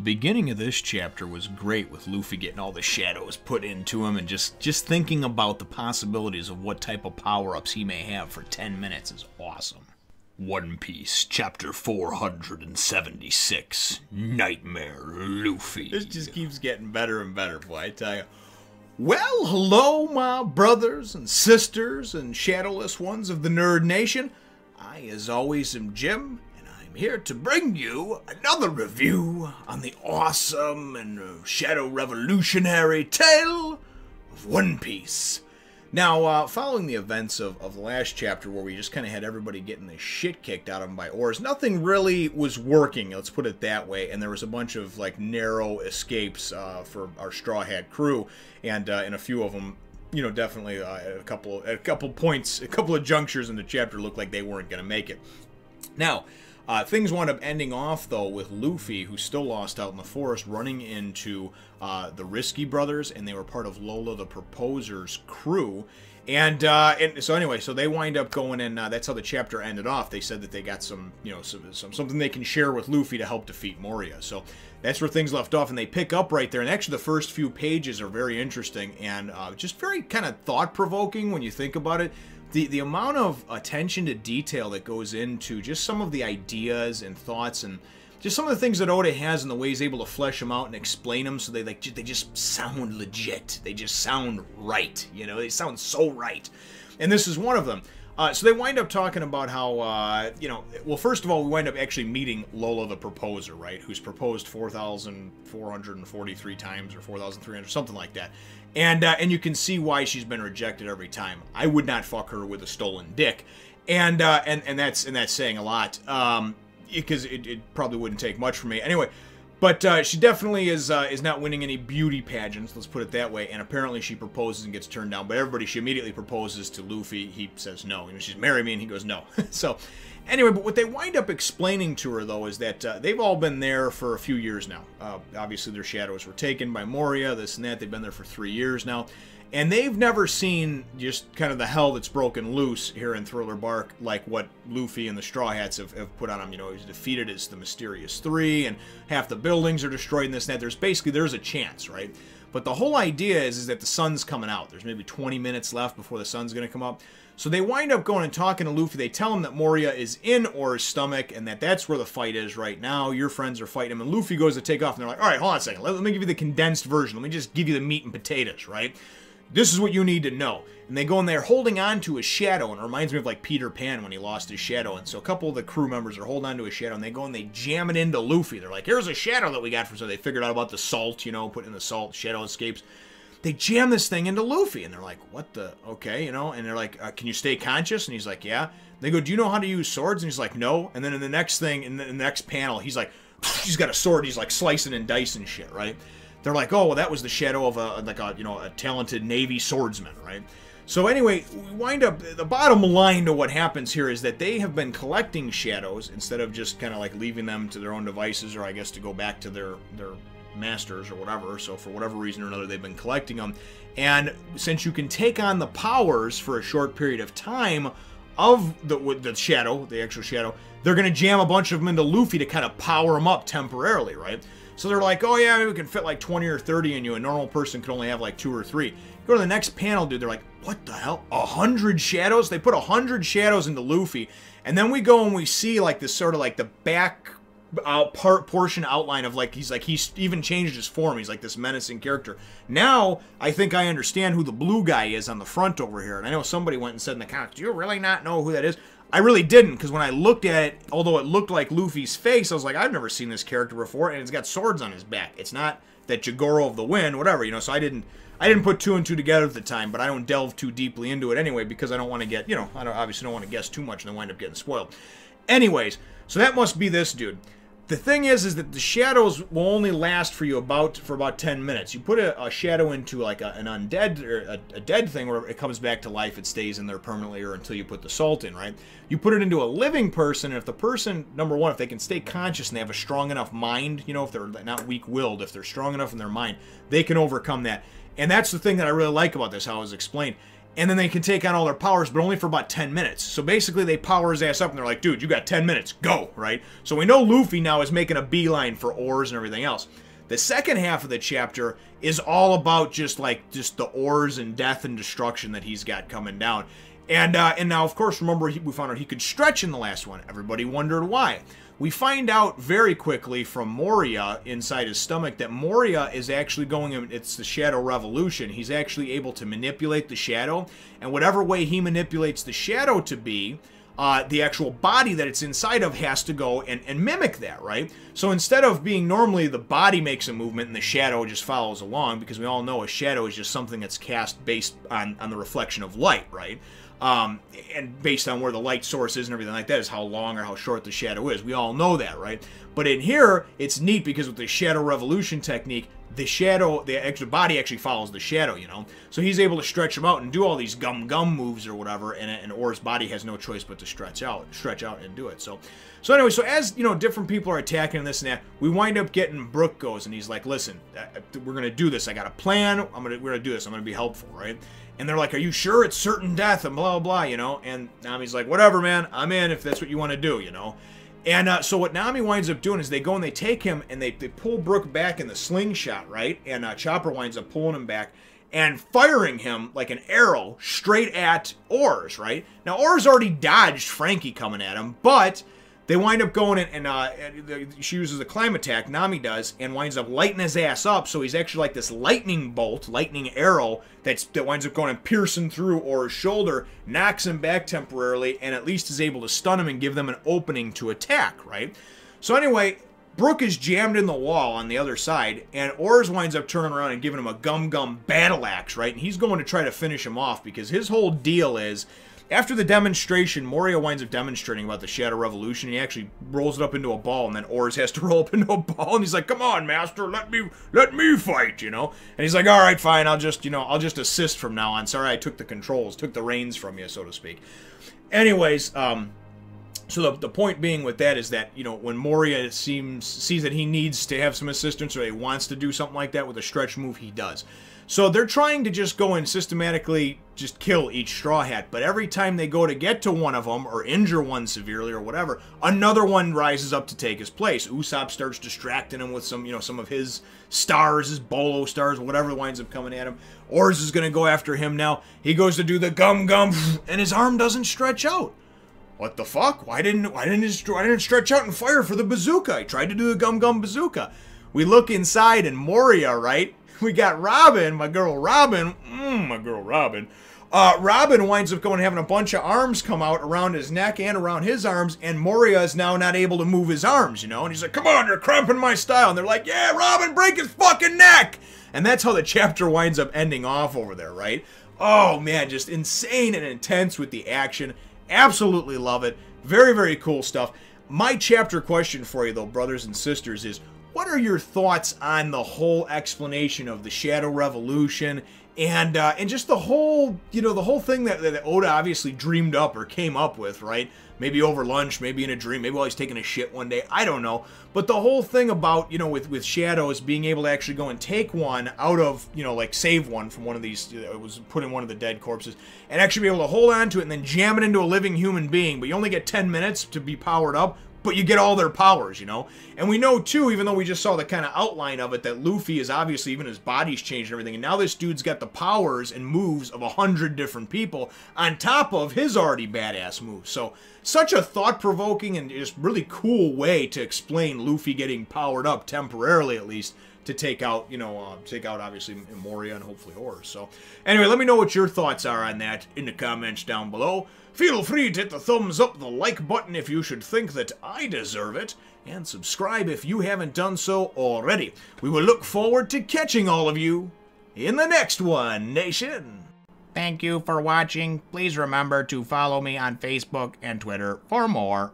beginning of this chapter was great with Luffy getting all the shadows put into him and just thinking about the possibilities of what type of power-ups he may have for 10 minutes is awesome. One Piece, Chapter 476, Nightmare Luffy. This just keeps getting better and better, boy, I tell you. Well, hello, my brothers and sisters and shadowless ones of the Nerd Nation. I, as always, am Jim, and I'm here to bring you another review on the awesome and shadow revolutionary tale of One Piece. Now, following the events of the last chapter where we just kind of had everybody getting the shit kicked out of them by oars, nothing really was working, let's put it that way, and there was a bunch of, like, narrow escapes for our Straw Hat crew, and a few of them, you know, definitely at a couple points, a couple of junctures in the chapter looked like they weren't going to make it. Now, things wound up ending off, though, with Luffy, who's still lost out in the forest, running into the Risky Brothers, and they were part of Lola the Proposer's crew. And so anyway, so they wind up going in, that's how the chapter ended off. They said that they got some, you know, something they can share with Luffy to help defeat Moria. So that's where things left off, and they pick up right there. And actually the first few pages are very interesting and just very kind of thought-provoking when you think about it. The amount of attention to detail that goes into just some of the ideas and thoughts and just some of the things that Oda has and the way he's able to flesh them out and explain them so they just sound legit. They just sound right, you know, they sound so right. And this is one of them. So they wind up talking about how, you know, well, first of all, we wind up actually meeting Lola the Proposer, right, who's proposed 4,443 times or 4,300, something like that. And you can see why she's been rejected every time. I would not fuck her with a stolen dick. And that's saying a lot, because it probably wouldn't take much for me. Anyway, but she definitely is not winning any beauty pageants, let's put it that way, and apparently she proposes and gets turned down. But everybody, she immediately proposes to Luffy. He says no. You know, she's marry me, and he goes no. So, anyway, but what they wind up explaining to her, though, is that they've all been there for a few years now. Obviously, their shadows were taken by Moria, this and that. They've been there for 3 years now. And they've never seen just kind of the hell that's broken loose here in Thriller Bark like what Luffy and the Straw Hats have put on him. You know, he's defeated as the Mysterious Three, and half the buildings are destroyed and this and that. There's a chance, right? But the whole idea is that the sun's coming out. There's maybe 20 minutes left before the sun's going to come up. So they wind up going and talking to Luffy. They tell him that Moria is in Or's stomach and that that's where the fight is right now. Your friends are fighting him. And Luffy goes to take off, and they're like, all right, hold on a second. Let me give you the condensed version. Let me just give you the meat and potatoes, right? This is what you need to know. And they go in there holding on to his shadow, and it reminds me of like Peter Pan when he lost his shadow. And so a couple of the crew members are holding on to his shadow, and they go and they jam it into Luffy. They're like, here's a shadow that we got from, so they figured out about the salt, you know, putting in the salt, shadow escapes. They jam this thing into Luffy, and they're like, what the, okay, you know, and they're like, can you stay conscious? And he's like, yeah. They go, do you know how to use swords? And he's like, no. And then in the next thing, in the next panel, he's like, he's got a sword, he's like slicing and dicing shit, right? They're like, oh, well, that was the shadow of a talented Navy swordsman, right? So anyway, we wind up, the bottom line to what happens here is that they have been collecting shadows instead of just kind of like leaving them to their own devices, or I guess to go back to their masters or whatever. So for whatever reason or another, they've been collecting them. And since you can take on the powers for a short period of time of the shadow, the actual shadow, they're going to jam a bunch of them into Luffy to kind of power him up temporarily, right? So they're like, oh yeah, maybe we can fit like 20 or 30 in you. A normal person could only have like 2 or 3. Go to the next panel, dude. They're like, what the hell? 100 shadows? They put 100 shadows into Luffy. And then we go and we see like this sort of like the back portion outline of like, he's even changed his form. He's like this menacing character. Now, I think I understand who the blue guy is on the front over here. And I know somebody went and said in the comments, do you really not know who that is? I really didn't, because when I looked at it, although it looked like Luffy's face, I was like, I've never seen this character before, and it's got swords on his back. It's not that Jagoro of the Wind, whatever, you know, so I didn't put 2 and 2 together at the time, but I don't delve too deeply into it anyway, because I don't want to get, you know, obviously don't want to guess too much and then wind up getting spoiled. Anyways, so that must be this dude. The thing is that the shadows will only last for you for about 10 minutes. You put a shadow into like an undead or a dead thing where it comes back to life, it stays in there permanently or until you put the salt in, right? You put it into a living person, and if the person, number one, if they can stay conscious and they have a strong enough mind, you know, if they're not weak-willed, if they're strong enough in their mind, they can overcome that. And that's the thing that I really like about this, how it was explained. and then they can take on all their powers, but only for about 10 minutes. So basically, they power his ass up, and they're like, dude, you got 10 minutes, go, right? So we know Luffy now is making a beeline for ores and everything else. The second half of the chapter is all about just the ores and death and destruction that he's got coming down. And now, of course, remember, we found out he could stretch in the last one. Everybody wondered why. We find out very quickly from Moria inside his stomach that Moria is actually it's the Shadow Revolution. He's actually able to manipulate the Shadow, and whatever way he manipulates the Shadow to be, the actual body that it's inside of has to go and mimic that, right? So instead of being normally the body makes a movement and the shadow just follows along, because we all know a shadow is just something that's cast based on the reflection of light, right? And based on where the light source is and everything like that is how long or how short the shadow is. We all know that, right? But in here, it's neat because with the Shadow Revolution technique, the body actually follows the shadow, you know? So he's able to stretch him out and do all these gum moves or whatever, and Or's body has no choice but to stretch out and do it. So anyway, so as, you know, different people are attacking this and that, we wind up getting Brook goes, and he's like, listen, we're going to do this. I got a plan. We're going to do this. I'm going to be helpful, right? And they're like, are you sure it's certain death and blah, blah, blah, you know? And Nami's like, whatever, man. I'm in if that's what you want to do, you know? And so what Nami winds up doing is they go and they take him and they pull Brook back in the slingshot, right? And Chopper winds up pulling him back and firing him like an arrow straight at Oars, right? Now, Oars already dodged Frankie coming at him, but they wind up going and she uses a climb attack, Nami does, and winds up lighting his ass up, so he's actually like this lightning arrow that winds up going and piercing through Or's shoulder, knocks him back temporarily, and at least is able to stun him and give them an opening to attack, right? So anyway, Brook is jammed in the wall on the other side, and Oars winds up turning around and giving him a gum battle axe, right? And he's going to try to finish him off because his whole deal is, after the demonstration, Moria winds up demonstrating about the Shadow Revolution. He actually rolls it up into a ball, and then Oars has to roll up into a ball, and he's like, "Come on, master, let me fight," you know. And he's like, "All right, fine, I'll just assist from now on. Sorry, I took the reins from you, so to speak." Anyways, so the point being with that is that, you know, when Moria sees that he needs to have some assistance or he wants to do something like that with a stretch move, he does. So they're trying to just go and systematically just kill each Straw Hat, but every time they go to get to one of them or injure one severely or whatever, another one rises up to take his place. Usopp starts distracting him with some of his stars, his bolo stars, whatever winds up coming at him. Oars is going to go after him now. He goes to do the gum, and his arm doesn't stretch out. What the fuck? Why didn't it stretch out and fire for the bazooka? He tried to do the gum bazooka. We look inside and Moria, right? We got Robin, my girl Robin. Robin winds up going and having a bunch of arms come out around his neck and around his arms, and Moria is now not able to move his arms, you know? And he's like, "Come on, you're cramping my style." And they're like, "Yeah, Robin, break his fucking neck!" And that's how the chapter winds up ending off over there, right? Oh, man, just insane and intense with the action. Absolutely love it. Very, very cool stuff. My chapter question for you, though, brothers and sisters, is what are your thoughts on the whole explanation of the Shadow Revolution and just the whole, you know, the whole thing that Oda obviously dreamed up or came up with, right? Maybe over lunch, maybe in a dream, maybe while he's taking a shit one day, I don't know. But the whole thing about, you know, with Shadows being able to actually go and take one out of, you know, like save one from one of these, it was put in one of the dead corpses, and actually be able to hold on to it and then jam it into a living human being, but you only get 10 minutes to be powered up, but you get all their powers, you know? And we know, too, even though we just saw the kind of outline of it, that Luffy is obviously, even his body's changed and everything, and now this dude's got the powers and moves of 100 different people on top of his already badass moves. So, such a thought-provoking and just really cool way to explain Luffy getting powered up, temporarily at least, to take out, you know, obviously Moria and hopefully Oars. So, anyway, let me know what your thoughts are on that in the comments down below. Feel free to hit the thumbs up, the like button if you should think that I deserve it, and subscribe if you haven't done so already. We will look forward to catching all of you in the next one, Nation. Thank you for watching. Please remember to follow me on Facebook and Twitter for more.